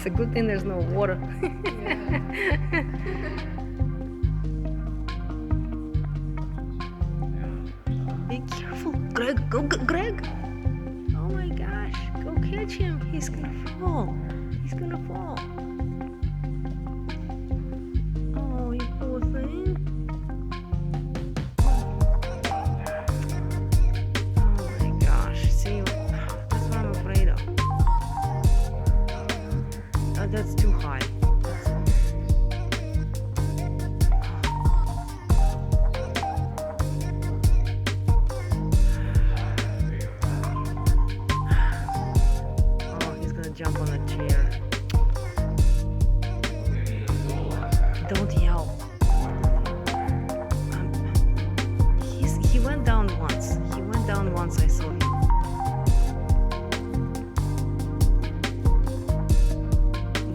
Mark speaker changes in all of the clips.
Speaker 1: It's a good thing there's no water. Be careful, Greg. Go, Greg. Oh my gosh, go catch him. He's gonna fall. He's gonna fall. Oh, you poor thing. Oh my gosh, see, that's what I'm afraid of. That's too high. Oh, he's gonna jump on a chair. Don't yell. He went down once. He went down once, I saw him.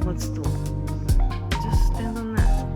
Speaker 1: What stool? Just stand on that.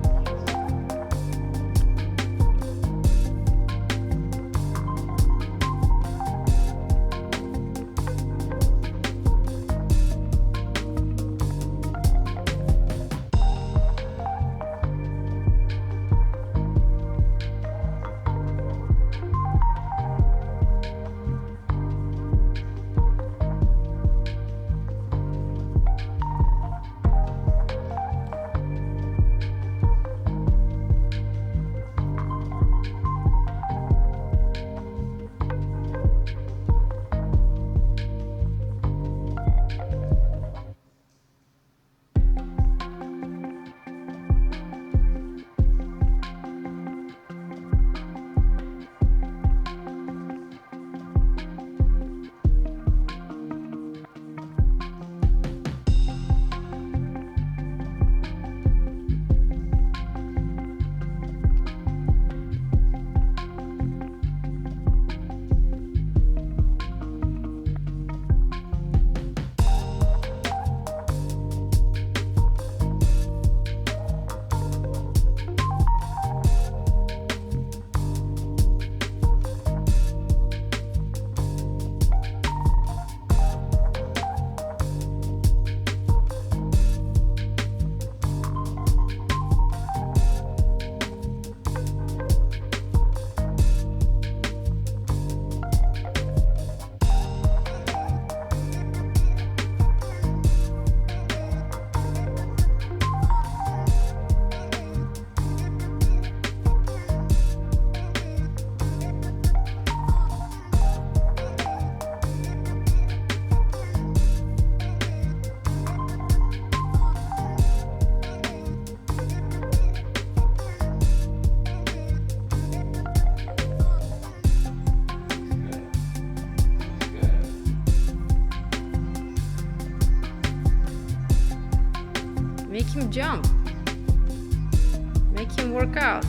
Speaker 1: Make him jump. Make him work out.